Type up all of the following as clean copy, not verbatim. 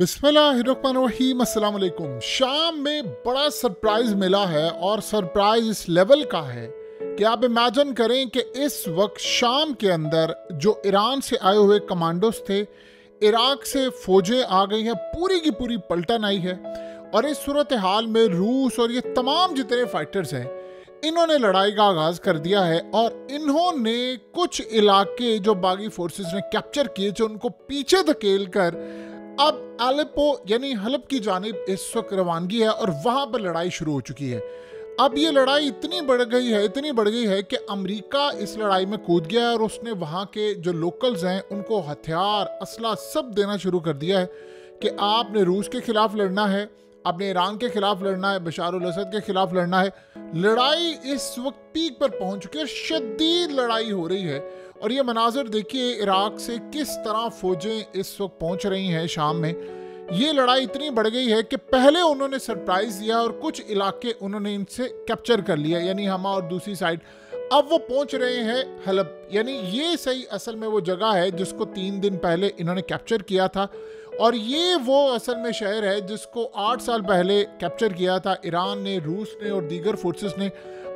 बिस्मिल्लाहिर्रहमानिर्रहीम, अस्सलाम वालेकुम। शाम में बड़ा सरप्राइज मिला है और सरप्राइज इस लेवल का है कि आप इमेजिन करें कि इस वक्त शाम के अंदर जो ईरान से आए हुए कमांडोज थे, इराक से फौजें आ गई हैं, पूरी की पूरी पलटन आई है। और इस सूरत हाल में रूस और ये तमाम जितने फाइटर्स हैं, इन्होंने लड़ाई का आगाज कर दिया है और इन्होंने कुछ इलाके जो बागी फोर्सेस ने कैप्चर किए थे उनको पीछे धकेल कर अब अलेप्पो यानी हलब की जानिब इस वक्त रवानगी है और वहां पर लड़ाई शुरू हो चुकी है। अब ये लड़ाई इतनी बढ़ गई है कि अमेरिका इस लड़ाई में कूद गया है और उसने वहां के जो लोकल्स हैं उनको हथियार, असला सब देना शुरू कर दिया है कि आपने रूस के खिलाफ लड़ना है, आपने ईरान के खिलाफ लड़ना है, बशार अल असद के खिलाफ लड़ना है। लड़ाई इस वक्त पीक पर पहुंच चुकी है, शदीद लड़ाई हो रही है। और ये मनाजर देखिए इराक से किस तरह फौजें इस वक्त पहुंच रही हैं शाम में। ये लड़ाई इतनी बढ़ गई है कि पहले उन्होंने सरप्राइज दिया और कुछ इलाके उन्होंने इनसे कैप्चर कर लिया, यानी हमा और दूसरी साइड। अब वो पहुंच रहे हैं हलब, यानी ये सही असल में वो जगह है जिसको 3 दिन पहले इन्होंने कैप्चर किया था। और ये वो असल में शहर है जिसको 8 साल पहले कैप्चर किया था ईरान ने, रूस ने और दीगर फोर्सेस ने।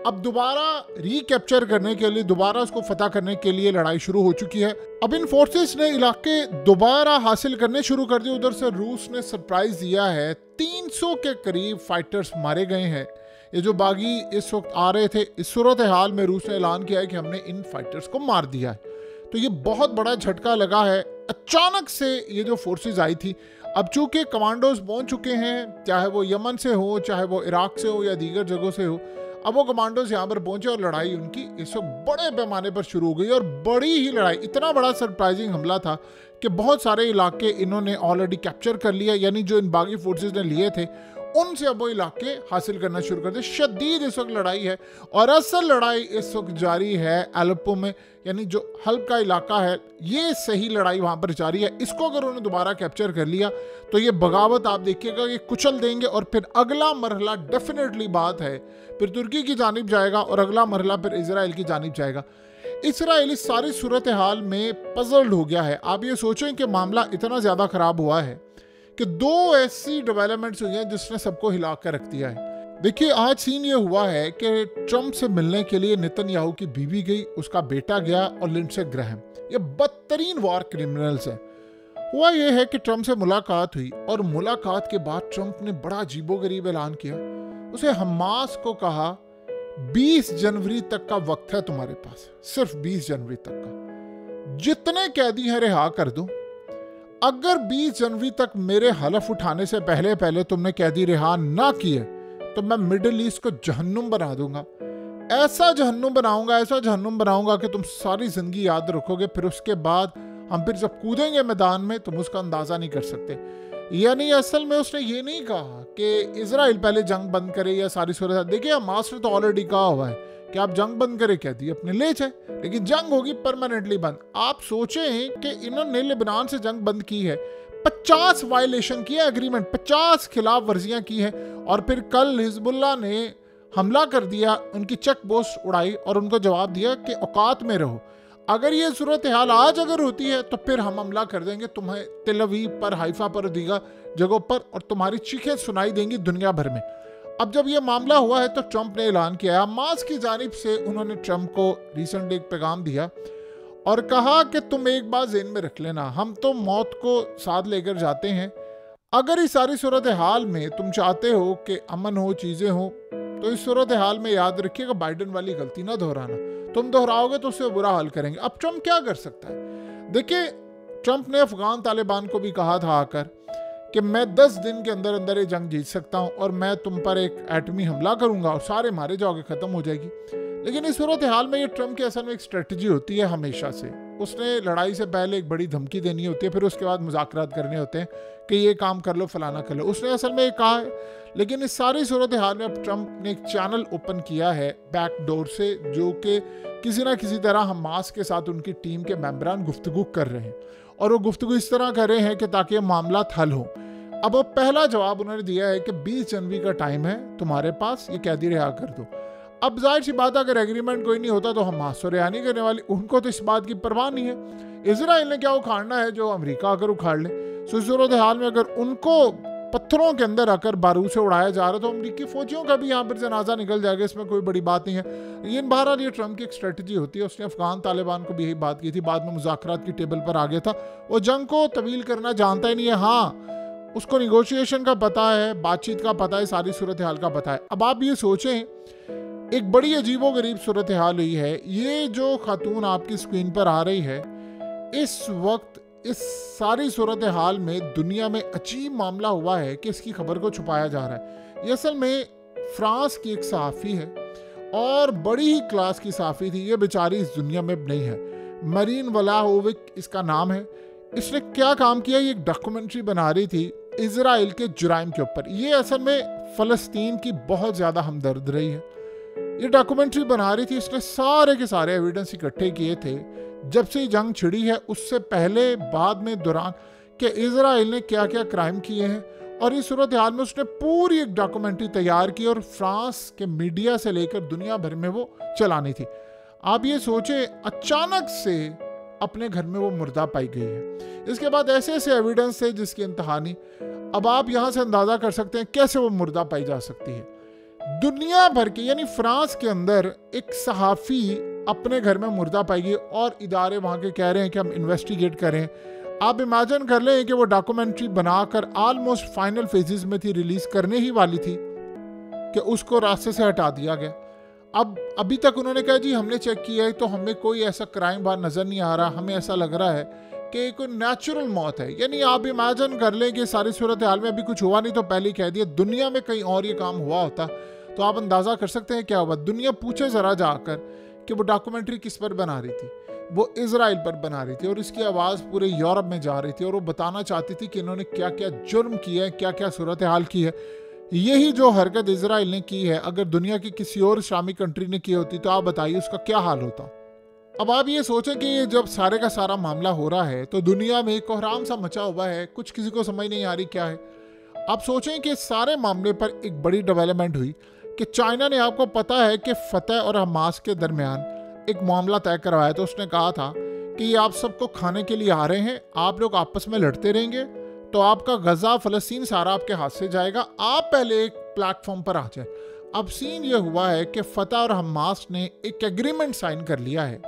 अब दोबारा रिकैप्चर करने के लिए, दोबारा उसको फतह करने के लिए लड़ाई शुरू हो चुकी है। अब इन फोर्सेस ने इलाके दोबारा हासिल करने शुरू कर दिए। उधर से रूस ने सरप्राइज दिया है, 300 के करीब फाइटर्स मारे गए हैं। ये जो बागी इस वक्त आ रहे थे, इस सूरत हाल में रूस ने ऐलान किया है कि हमने इन फाइटर्स को मार दिया है। तो ये बहुत बड़ा झटका लगा है। अचानक से ये जो फोर्सेस आई थी, अब चूंकि कमांडोज पहुंच चुके हैं, चाहे वो यमन से हो, चाहे वो इराक से हो या दीगर जगहों से हो, अब वो कमांडोज यहाँ पर पहुंचे और लड़ाई उनकी इस वक्त बड़े पैमाने पर शुरू हो गई। और बड़ी ही लड़ाई, इतना बड़ा सरप्राइजिंग हमला था कि बहुत सारे इलाके इन्होंने ऑलरेडी कैप्चर कर लिया, यानी जो इन बागी फोर्सेस ने लिए थे उनसे अब वो इलाके हासिल करना शुरू कर दिए। शदीद इस वक्त लड़ाई है और असल लड़ाई इस वक्त जारी है अलेप्पो में, यानी जो हल्ब का इलाका है, ये सही लड़ाई वहाँ पर जारी है। इसको अगर उन्होंने दोबारा कैप्चर कर लिया तो ये बगावत आप देखिएगा कि कुचल देंगे और फिर अगला मरहला डेफिनेटली बात है फिर तुर्की की जानिब जाएगा और अगला मरहला फिर इजराइल की जानिब जाएगा। इसराइल इस सारी सूरत हाल में पजल्ड हो गया है। आप ये सोचें कि मामला इतना ज़्यादा ख़राब हुआ है कि 2 ऐसी डेवलपमेंट्स हुई हैं जिसने सबको हिला कर रख दिया है। देखिए आज सीन ये हुआ है कि ट्रंप से मिलने के लिए नेतन्याहू की बीवी गई, उसका बेटा गया और लिंडसे ग्रैहम, ये बदतरीन वॉर क्रिमिनल्स हैं। हुआ ये है कि ट्रंप से मुलाकात हुई और मुलाकात के बाद ट्रंप ने बड़ा अजीबोगरीब ऐलान किया। उसे हमास को कहा 20 जनवरी तक का वक्त है तुम्हारे पास, सिर्फ 20 जनवरी तक का, जितने कैदी हैं रिहा कर दो। अगर 20 जनवरी तक मेरे हलफ उठाने से पहले पहले तुमने कैदी रिहा ना किए तो मैं मिडिल ईस्ट को जहन्नुम बना दूंगा। ऐसा जहन्नुम बनाऊंगा कि तुम सारी जिंदगी याद रखोगे। फिर उसके बाद हम फिर जब कूदेंगे मैदान में तुम उसका अंदाजा नहीं कर सकते। यानी असल में उसने ये नहीं कहा कि इजराइल पहले जंग बंद करे या सारी सूरत। देखिए हमास ने तो ऑलरेडी कहा हुआ है कि आप जंग बंद करे, कहती अपने ले जाए, लेकिन जंग होगी परमानेंटली बंद। आप सोचें कि इन्होंने लेबनान से जंग बंद की है, 50 वायलेशन किया एग्रीमेंट, 50 खिलाफ वर्जियां की है और फिर कल हिजबुल्लाह ने हमला कर दिया, उनकी चेक पोस्ट उड़ाई और उनको जवाब दिया कि औकात में रहो। अगर ये सूरत हाल आज अगर होती है तो फिर हम हमला कर देंगे तुम्हें तेल अवीव पर, हाइफा पर, दीगर जगहों पर, और तुम्हारी चीखें सुनाई देंगी दुनिया भर में। अब जब ये मामला हुआ है तो ट्रंप ने ऐलान किया, हमास की जानिब से उन्होंने ट्रंप को रिसेंट एक पैगाम दिया और कहा कि तुम एक बात ज़हन में रख लेना, हम तो मौत को साथ लेकर जाते हैं। अगर इस सारी सूरत हाल में तुम चाहते हो कि अमन हो, चीज़ें हो, तो इस सूरत हाल में याद रखिएगा बाइडन वाली गलती ना दोहराना। तुम दोहराओगे तो उससे बुरा हाल करेंगे। अब ट्रंप क्या कर सकता है? देखिए ट्रंप ने अफगान तालिबान को भी कहा था आकर कि मैं 10 दिन के अंदर अंदर ये जंग जीत सकता हूं और मैं तुम पर एक एटमी हमला करूंगा और सारे मारे जाओगे, खत्म हो जाएगी। लेकिन इस सूरत हाल में ये ट्रंप की असल में एक स्ट्रेटजी होती है हमेशा से। उसने लड़ाई से पहले एक बड़ी धमकी देनी होती है, फिर उसके बाद मुज़ाकरात करने होते हैं कि ये काम कर लो, फलाना कर लो। उसने असल में ये कहा है। लेकिन इस सारी सूरत हाल में अब ट्रंप ने एक चैनल ओपन किया है बैक डोर से, जो कि किसी ना किसी तरह हमास के साथ उनकी टीम के मेंबरान गुफ्तगू कर रहे हैं और वो गुफ्तगू इस तरह कर रहे हैं कि ताकि मामला हल हो। अब वो पहला जवाब उन्होंने दिया है कि 20 जनवरी का टाइम है तुम्हारे पास, ये कैदी रिहा कर दो। अब जाहिर सी बात है अगर एग्रीमेंट कोई नहीं होता तो हमास तो रिहा नहीं करने वाली, उनको तो इस बात की परवाह नहीं है। इजराइल ने क्या उखाड़ना है जो अमेरिका अगर उखाड़ ले। सो इस सूरत हाल में अगर उनको पत्थरों के अंदर आकर बारूद से उड़ाया जा रहा है तो अमरीकी फौजियों का भी यहाँ पर जनाजा निकल जाएगा, इसमें कोई बड़ी बात नहीं है। ये बहरहाल ये ट्रम्प की एक स्ट्रेटजी होती है। उसने अफगान तालिबान को भी यही बात की थी, बाद में मुज़ाकरात की टेबल पर आ गया था। वो जंग को तवील करना जानता ही नहीं है। हाँ, उसको निगोशिएशन का पता है, बातचीत का पता है, सारी सूरत हाल का पता है। अब आप ये सोचें, एक बड़ी अजीबोगरीब सूरत हाल हुई है। ये जो खातून आपकी स्क्रीन पर आ रही है, इस वक्त इस सारी सूरत हाल में दुनिया में अजीब मामला हुआ है कि इसकी खबर को छुपाया जा रहा है। ये असल में फ्रांस की एक सहाफ़ी है और बड़ी ही क्लास की सहाफ़ी थी। ये बेचारी इस दुनिया में नहीं है। मरीन वलाहोविक इसका नाम है। इसने क्या काम किया, ये एक डॉक्यूमेंट्री बना रही थी इजराइल के जुराइम के ऊपर। ये असल में फ़लस्तीन की बहुत ज़्यादा हमदर्द रही है। ये डॉक्यूमेंट्री बना रही थी, इसने सारे के सारे एविडेंस इकट्ठे किए थे जब से जंग छिड़ी है, उससे पहले, बाद में, दौरान, कि इजराइल ने क्या क्या क्राइम किए हैं। और इस सूरत हाल में उसने पूरी एक डॉक्यूमेंट्री तैयार की और फ्रांस के मीडिया से लेकर दुनिया भर में वो चलानी थी। आप ये सोचें, अचानक से अपने घर में वो मुर्दा पाई गई है। इसके बाद ऐसे ऐसे एविडेंस थे जिसकी इंतहा नहीं। अब आप यहाँ से अंदाज़ा कर सकते हैं कैसे वो मुर्दा पाई जा सकती है। दुनिया भर के, यानी फ्रांस के अंदर एक सहाफ़ी अपने घर में मुर्दा पाएगी और इदारे वहाँ के कह रहे हैं कि हम इन्वेस्टिगेट करें। आप इमेजिन कर लें कि वो डॉक्यूमेंट्री बनाकर ऑलमोस्ट फाइनल फेजेस में थी, रिलीज़ करने ही वाली थी कि उसको रास्ते से हटा दिया गया। अब अभी तक उन्होंने कहा जी हमने चेक किया है तो हमें कोई ऐसा क्राइम बाहर नज़र नहीं आ रहा, हमें ऐसा लग रहा है कि कोई नेचुरल मौत है। यानी आप इमेजिन कर लें कि सारी सूरत हाल में अभी कुछ हुआ नहीं तो पहले ही कह दिया। दुनिया में कहीं और ये काम हुआ होता तो आप अंदाज़ा कर सकते हैं क्या हुआ। दुनिया पूछे ज़रा जाकर कि वो डॉक्यूमेंट्री किस पर बना रही थी। वो इजराइल पर बना रही थी और इसकी आवाज़ पूरे यूरोप में जा रही थी और वो बताना चाहती थी कि इन्होंने क्या क्या जुर्म किया है, क्या क्या सूरत हाल की है। यही जो हरकत इजराइल ने की है, अगर दुनिया की किसी और इस्लामी कंट्री ने की होती तो आप बताइए उसका क्या हाल होता। अब आप ये सोचें कि ये जब सारे का सारा मामला हो रहा है तो दुनिया में एक कोहराम सा मचा हुआ है, कुछ किसी को समझ नहीं आ रही क्या है। आप सोचें कि सारे मामले पर एक बड़ी डेवलपमेंट हुई कि चाइना ने, आपको पता है कि फतह और हमास के दरमियान एक मामला तय करवाया। तो उसने कहा था कि ये आप सबको खाने के लिए आ रहे हैं, आप लोग आपस में लड़ते रहेंगे तो आपका गजा फ़लस्तीन सारा आपके हाथ से जाएगा, आप पहले एक प्लेटफॉर्म पर आ जाए। अब सीन ये हुआ है कि फतह और हमास ने एक एग्रीमेंट साइन कर लिया है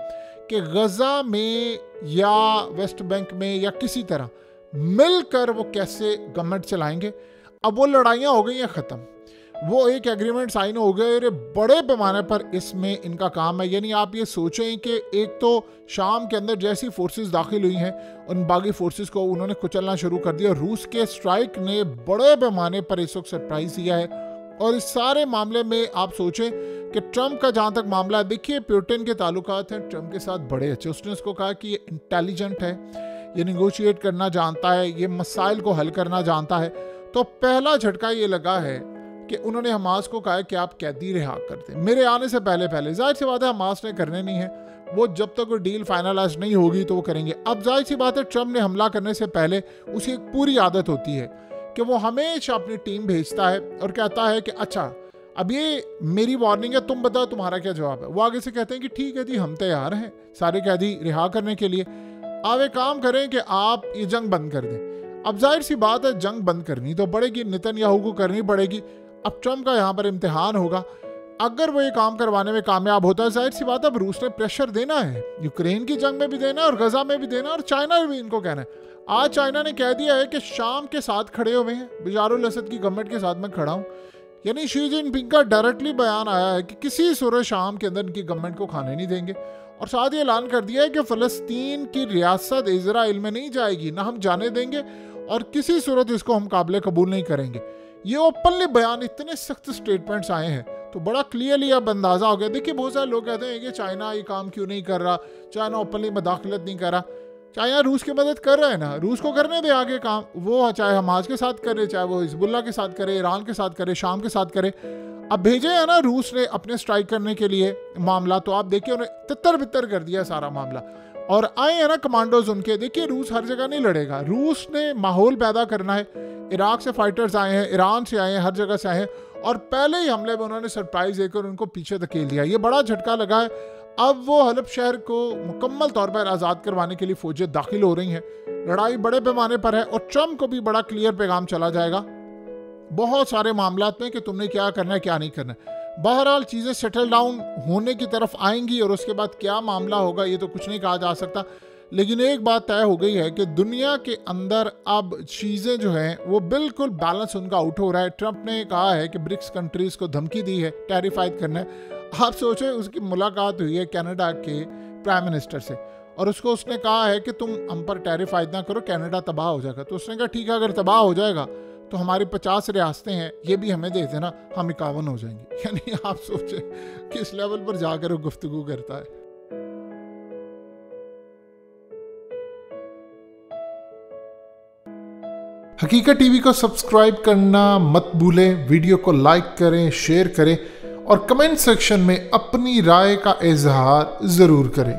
कि गजा में या वेस्ट बैंक में या किसी तरह मिलकर वो कैसे गवर्नमेंट चलाएंगे। अब वो लड़ाइयाँ हो गई हैं ख़त्म, वो एक एग्रीमेंट साइन हो गया और बड़े पैमाने पर इसमें इनका काम है। यानी आप ये सोचें कि एक तो शाम के अंदर जैसी फोर्सेस दाखिल हुई हैं उन बागी फोर्सेस को उन्होंने कुचलना शुरू कर दिया। रूस के स्ट्राइक ने बड़े पैमाने पर इस वक्त सरप्राइज दिया है। और इस सारे मामले में आप सोचें कि ट्रंप का जहाँ तक मामला है, देखिए पुतिन के ताल्लुकात हैं ट्रंप के साथ बड़े अच्छे। उसने उसको कहा कि ये इंटेलिजेंट है, ये निगोशिएट करना जानता है, ये मसाइल को हल करना जानता है। तो पहला झटका ये लगा है कि उन्होंने हमास को कहा कि आप कैदी रिहा कर दें मेरे आने से पहले। जाहिर सी बात है हमास ने करने नहीं है, वो जब तक वो डील फाइनलाइज नहीं होगी तो वो करेंगे। अब जाहिर सी बात है ट्रंप ने हमला करने से पहले उसकी एक पूरी आदत होती है कि वो हमेशा अपनी टीम भेजता है और कहता है कि अच्छा अब ये मेरी वार्निंग है, तुम बताओ तुम्हारा क्या जवाब है। वो आगे से कहते हैं कि ठीक है जी हम तैयार हैं सारे कैदी रिहा करने के लिए, आप एक काम करें कि आप ये जंग बंद कर दें। अब जाहिर सी बात है जंग बंद करनी तो पड़ेगी, नेतन्याहू को करनी पड़ेगी। अब ट्रंप का यहाँ पर इम्तिहान होगा, अगर वो ये काम करवाने में कामयाब होता है जाहिर सी बात है अब रूस ने प्रेशर देना है, यूक्रेन की जंग में भी देना है और गजा में भी देना है और चाइना में भी इनको कहना है। आज चाइना ने कह दिया है कि शाम के साथ खड़े हुए हैं, बशारुल असद की गवर्नमेंट के साथ मैं खड़ा हूँ। यानी शी जिनपिंग का डायरेक्टली बयान आया है कि किसी सूरत शाम के अंदर इनकी गवर्नमेंट को खाने नहीं देंगे। और साथ ही ऐलान कर दिया है कि फ़लस्तीन की रियासत इजराइल में नहीं जाएगी, ना हम जाने देंगे और किसी सूरत इसको हम काबिल कबूल नहीं करेंगे। ये ओपनली बयान, इतने सख्त स्टेटमेंट्स आए हैं तो बड़ा क्लियरली अब अंदाज़ा हो गया। देखिए बहुत सारे लोग कहते हैं कि चाइना ये काम क्यों नहीं कर रहा, चाइना ओपनली मदाखलत नहीं कर रहा। चाइना रूस की मदद कर रहा है ना, रूस को करने दे आगे काम, वो चाहे हमास के साथ करे, चाहे वो हिजबुल्लाह के साथ करे, ईरान के साथ करे, शाम के साथ करे। अब भेजे है ना रूस ने अपने स्ट्राइक करने के लिए मामला, तो आप देखिए उन्हें तितर बितर कर दिया सारा मामला। और आए हैं ना कमांडोज उनके, देखिए रूस हर जगह नहीं लड़ेगा, रूस ने माहौल पैदा करना है। इराक से फाइटर्स आए हैं, ईरान से आए हैं, हर जगह से आए हैं और पहले ही हमले में उन्होंने सरप्राइज देकर उनको पीछे धकेल दिया। ये बड़ा झटका लगा है। अब वो हलब शहर को मुकम्मल तौर पर आज़ाद करवाने के लिए फौजें दाखिल हो रही हैं। लड़ाई बड़े पैमाने पर है और ट्रम्प को भी बड़ा क्लियर पैगाम चला जाएगा बहुत सारे मामलात में कि तुमने क्या करना है क्या नहीं करना है। बहरहाल चीज़ें सेटल डाउन होने की तरफ आएंगी और उसके बाद क्या मामला होगा ये तो कुछ नहीं कहा जा सकता, लेकिन एक बात तय हो गई है कि दुनिया के अंदर अब चीज़ें जो हैं वो बिल्कुल बैलेंस उनका आउट हो रहा है। ट्रम्प ने कहा है कि ब्रिक्स कंट्रीज़ को धमकी दी है, टैरिफाइड करना है। आप सोचो उसकी मुलाकात हुई है कनाडा के प्राइम मिनिस्टर से और उसने कहा है कि तुम हम पर टैरिफाइड ना करो, कनाडा तबाह हो जाएगा। तो उसने कहा ठीक है, अगर तबाह हो जाएगा तो हमारी 50 रियासतें हैं, ये भी हमें दे देना, हम 51 हो जाएंगे। यानी आप सोचें किस लेवल पर जाकर वो गुफ्तगू करता है। हकीकत टीवी को सब्सक्राइब करना मत भूलें, वीडियो को लाइक करें, शेयर करें और कमेंट सेक्शन में अपनी राय का इजहार ज़रूर करें।